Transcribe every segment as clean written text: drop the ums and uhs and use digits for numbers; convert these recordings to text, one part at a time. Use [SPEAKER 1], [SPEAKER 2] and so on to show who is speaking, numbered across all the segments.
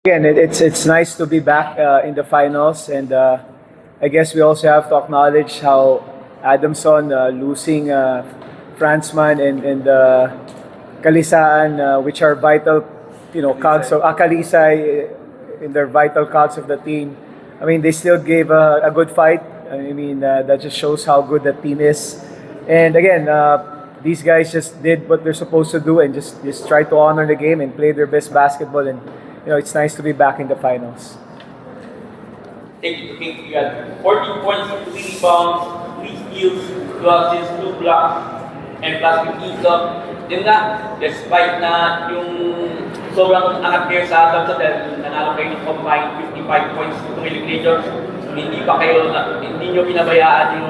[SPEAKER 1] Again, it's nice to be back in the finals, and I guess we also have to acknowledge how Adamson losing Franzman and Kalisaan, which are vital, cogs of Kalisay in their vital cogs of the team. I mean, they still gave a good fight. I mean, that just shows how good the team is. And again, these guys just did what they're supposed to do and just try to honor the game and play their best basketball. And it's nice to be back in the finals.
[SPEAKER 2] Thank you. You had 14 points, 3 rebounds, 3 steals, 2 assists, 2 blocks, and plus 15. So, yun nga, despite na yung sobrang angat kayo sa Adamson dahil nanalo kayo ng combined 55 points to eliminators, hindi nyo pinabayaan yung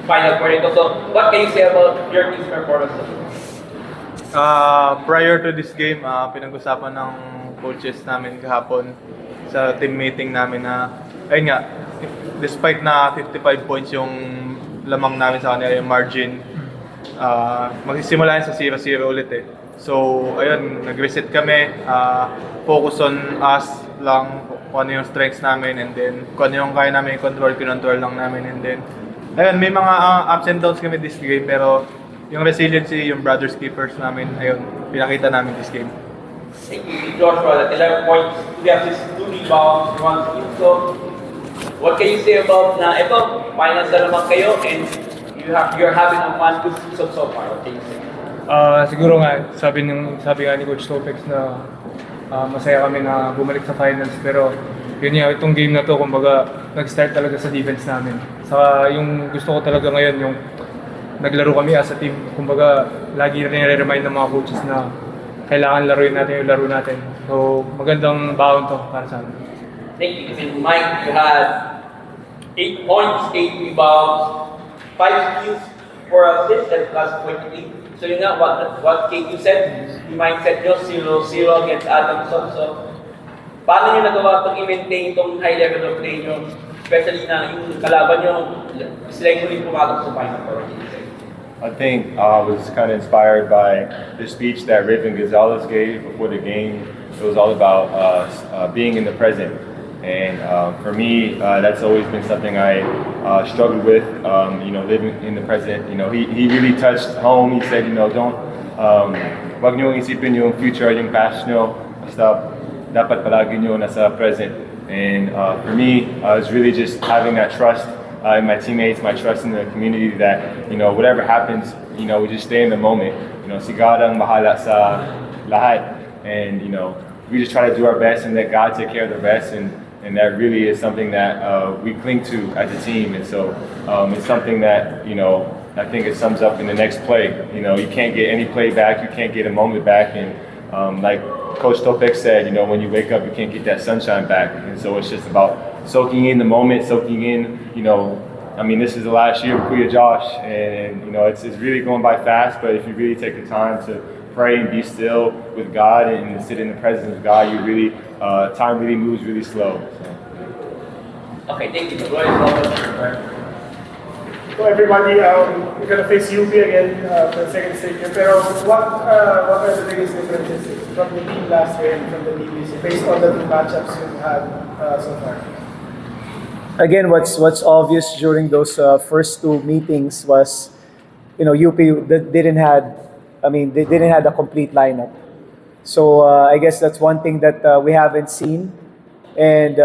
[SPEAKER 2] final four nito. So, what can you say about your team's performance?
[SPEAKER 3] Prior to this game, pinag-usapan ng coaches namin kahapon sa team meeting namin na, ayun nga, despite na 55 points yung lamang namin sa kanila, yung margin, magsisimula yun sa 0-0 ulit eh. So, ayun, nag-reset kami, focus on us lang, kung ano yung strengths namin, and then kung ano yung kaya namin i-control, kinontrol lang namin, and then, ayun, may mga ups and downs kami this game, pero yung resiliency, yung brothers keepers namin, ayun, pinakita namin this game.
[SPEAKER 2] Thank you, Joshua. 11 points, 2 assists, 2 rebounds, 1 steal. So, what can you say about na ito, finals na naman kayo and you're having a fun good season so far? What can you say?
[SPEAKER 4] Siguro nga, sabi nga ni Coach Topex na masaya kami na bumalik sa finals, pero yun nga, itong game na to, kumbaga, nag-start talaga sa defense namin. Saka yung gusto ko talaga ngayon, yung naglaro kami as a team, kumbaga, lagi rin nire-remind ng mga coaches na kailangan laruin natin yung laro natin. So, magandang baon to para sa amin.
[SPEAKER 2] Thank you. In Mike, you had 8 points, 8 rebounds, 5 steals, 4 assists, and plus 28. So yun nga, what Kate you said, yung mindset nyo, 0-0 against Adamson. So, paano nyo nagawa itong i-maintain itong high level of play nyo? Especially na yung kalaban nyo, sila yung muling pumatok sa final four.
[SPEAKER 5] I think I was kind of inspired by the speech that Raven Gonzalez gave before the game. It was all about being in the present. And for me, that's always been something I struggled with, living in the present. He really touched home. He said, don't, wag niyo isipin yung future, yung past nyo, basta dapat palagi nyo nasa present. And for me, it's really just having that trust in my teammates, my trust in the community that, whatever happens, we just stay in the moment. Si God ang bahala sa lahat. And, we just try to do our best and let God take care of the rest. And that really is something that we cling to as a team. And so it's something that, I think it sums up in the next play. You can't get any play back. You can't get a moment back. And like Coach Topek said, when you wake up, you can't get that sunshine back. And so it's just about soaking in the moment, soaking in, this is the last year of Kuya Josh, and it's really going by fast, but if you really take the time to pray and be still with God and sit in the presence of God, time really moves really slow. So.
[SPEAKER 2] Okay, thank you. Go ahead.
[SPEAKER 6] So everybody, we're going to face UP again for the second straight year. Pero what are the biggest differences from the team last year and from the team this year, based on the two matchups you've had so far?
[SPEAKER 1] Again, what's obvious during those first two meetings was, UP didn't have a complete lineup. So I guess that's one thing that we haven't seen. And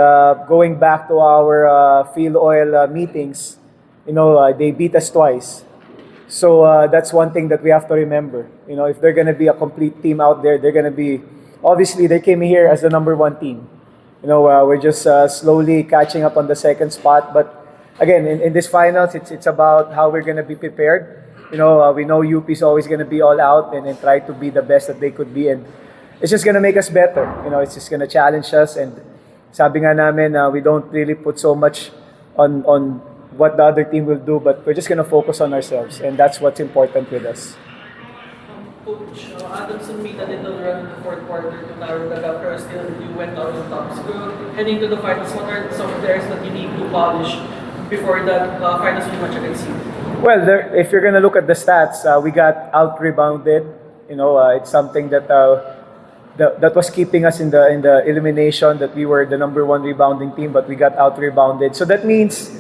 [SPEAKER 1] going back to our field oil meetings, they beat us twice. So that's one thing that we have to remember. If they're going to be a complete team out there, they're going to be, obviously they came here as the number one team. We're just slowly catching up on the second spot. But again, in this finals, it's about how we're going to be prepared. We know UP is always going to be all out and try to be the best that they could be. And it's just going to make us better. It's just going to challenge us. And sabi nga namin, we don't really put so much on what the other team will do, but we're just going to focus on ourselves. And that's what's important with us.
[SPEAKER 7] Coach, Adamson made a little run in the fourth quarter to narrow the gap, pero still you went out on top. So heading to the finals, what are some of the areas that you need to polish before that finals match against you?
[SPEAKER 1] Well, if you're going to look at the stats, we got out-rebounded. It's something that that was keeping us in the elimination, that we were the number one rebounding team, but we got out rebounded. So that means,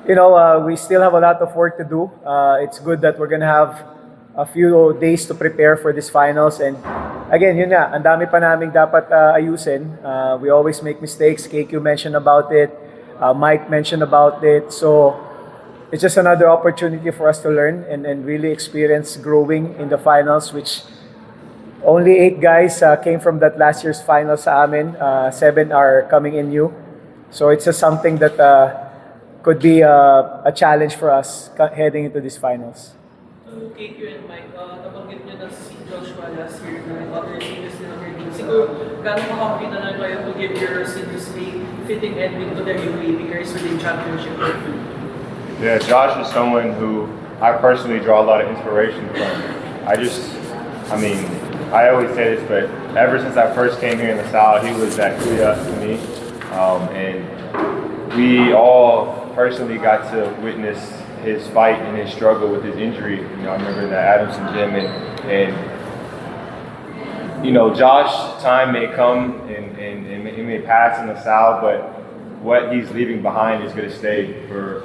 [SPEAKER 1] we still have a lot of work to do. It's good that we're gonna have a few days to prepare for this finals. And again, yun nga, ang dami pa naming dapat ayusin. We always make mistakes. KQ mentioned about it. Mike mentioned about it. So it's just another opportunity for us to learn and really experience growing in the finals, which only 8 guys came from that last year's finals sa amin. 7 are coming in new. So it's just something that could be a challenge for us heading into these finals.
[SPEAKER 7] To KQ and Mike, nabanggit nyo na si Joshua last year na other seniors din ang team. Siguro, gano'ng makampita na kayo to give your seniors a fitting ending to their UAAP careers within championship?
[SPEAKER 5] Yeah, Josh is someone who I personally draw a lot of inspiration from. I always say this, but ever since I first came here in the Salle, he was that Kuya to me. And we all personally got to witness his fight and his struggle with his injury. I remember in the Adamson gym, and Josh, time may come and it may pass in the Salle, but what he's leaving behind is going to stay for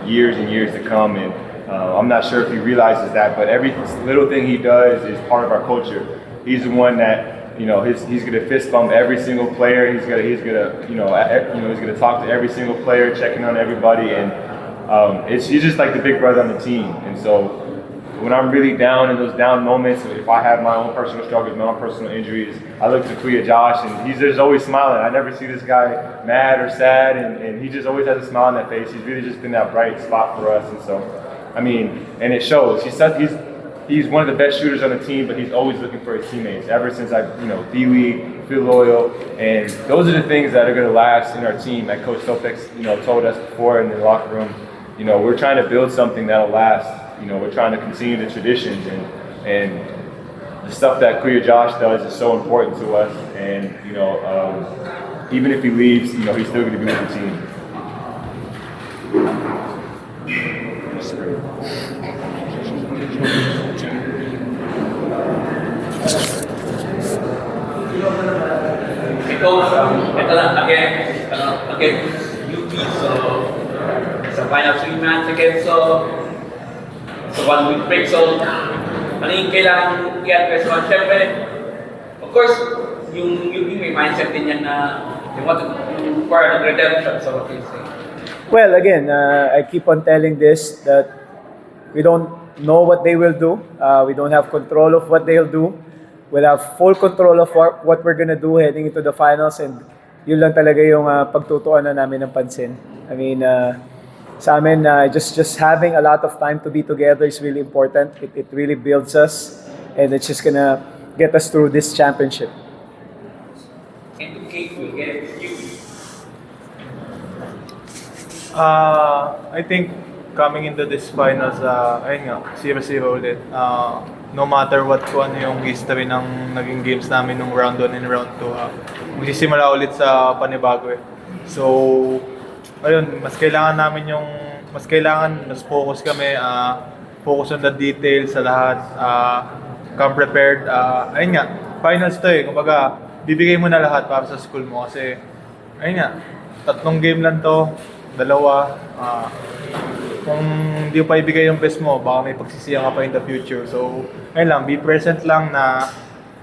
[SPEAKER 5] years and years to come. And I'm not sure if he realizes that, but every little thing he does is part of our culture. He's the one that he's going to fist bump every single player. He's gonna talk to every single player, checking on everybody, and he's just like the big brother on the team. And so when I'm really down in those down moments, if I have my own personal struggles, my own personal injuries, I look to Kuya Josh, and he's just always smiling. I never see this guy mad or sad, and he just always has a smile on that face. He's really just been that bright spot for us. And so, and it shows. He's one of the best shooters on the team, but he's always looking for his teammates. Ever since D-League, feel loyal, and those are the things that are going to last in our team. Like Coach Sopex, told us before in the locker room, we're trying to build something that'll last. We're trying to continue the traditions, and the stuff that Kuya Josh does is so important to us. And even if he leaves, he's still going to be with the team.
[SPEAKER 2] Coach, ito lang, again, UP, so sa final 3 months again, so 1 week break, so ano yung kailangan i-address mo? Siyempre, of course, yung UP may mindset din yan na they want to require redemption, so what do you say?
[SPEAKER 1] Well, again, I keep on telling this, that we don't know what they will do. We don't have control of what they'll do. We'll have full control of what we're gonna do heading into the finals, and yun lang talaga yung pagtutuuan na namin ng pansin. Sa amin, just having a lot of time to be together is really important. It really builds us, and it's just gonna get us through this championship.
[SPEAKER 2] And to KQ again, you.
[SPEAKER 3] I think coming into this finals, 0-0 ulit. No matter what kung ano yung history ng naging games namin nung round 1 and round 2, magsisimula ulit sa panibago eh. So, ayun, mas focus kami, focus on the details sa lahat, come prepared. Ayun nga, finals to eh, kumbaga, bibigay mo na lahat para sa school mo kasi, ayun nga, 3 game lang to, 2, kung hindi pa ibigay yung best mo, baka may pagsisiyan ka pa in the future. So, ayun lang, be present lang na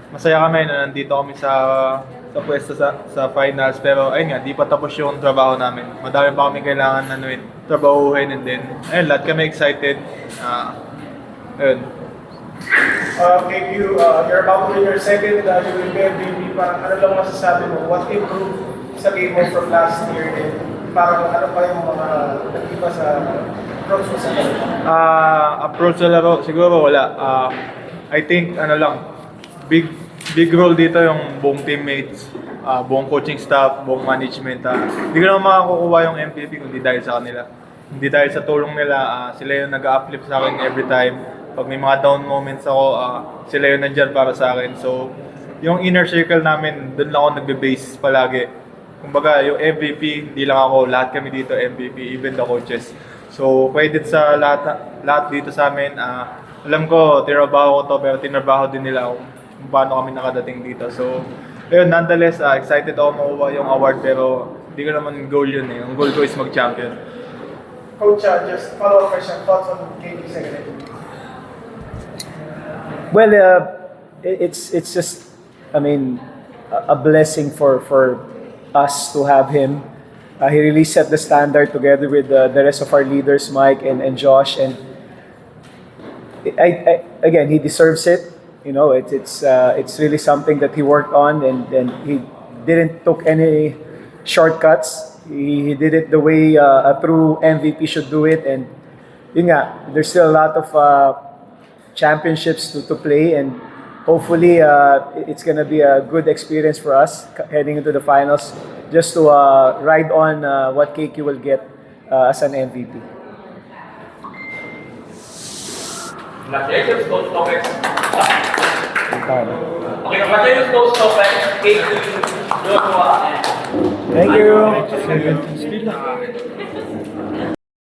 [SPEAKER 3] masaya kami na nandito kami sa pwesto sa finals. Pero ayun nga, di pa tapos yung trabaho namin. Madami pa kami kailangan trabahuhin, and then, ayun, lahat kami excited. Ayun.
[SPEAKER 6] KQ, you're about to win your second UAAP MVP. Parang ano lang masasabi mo? What improved sa game mo from last year? And parang ano pa yung mga nag-iba sa approach mo sa laro?
[SPEAKER 3] Approach sa laro, siguro wala. I think big role dito yung buong teammates, buong coaching staff, buong management. Hindi ko naman makakukuha yung MVP kundi dahil sa kanila. Hindi dahil sa tulong nila, sila yung nag-uplift sa akin every time. Pag may mga down moments ako, sila yung nandyan para sa akin. So, yung inner circle namin, doon lang ako nagbe-base palagi. Kumbaga, yung MVP, hindi lang ako, lahat kami dito MVP, even the coaches. So, credit sa lahat dito sa amin. Alam ko, tinabaho ko to, pero tinabaho din nila ako. kung paano kami nakadating dito. So, ayun, nonetheless, excited ako makuha yung award pero hindi ko naman goal yun eh. Ang goal ko is mag-champion.
[SPEAKER 6] Coach, just follow-up question, thoughts on KP second half?
[SPEAKER 1] Well, it's just, I mean, a blessing for us to have him. He really set the standard together with the rest of our leaders, Mike and Josh, and again, he deserves it. You know, it's really something that he worked on, and he didn't took any shortcuts. He did it the way a true MVP should do it, and yun nga, there's still a lot of championships to play, and hopefully it's gonna be a good experience for us heading into the finals, just to ride on what KQ will get as an MVP.
[SPEAKER 2] Congratulations, Coach Topex. Okay, congratulations, Coach Topex, KQ, Joshua, and
[SPEAKER 1] Thank you.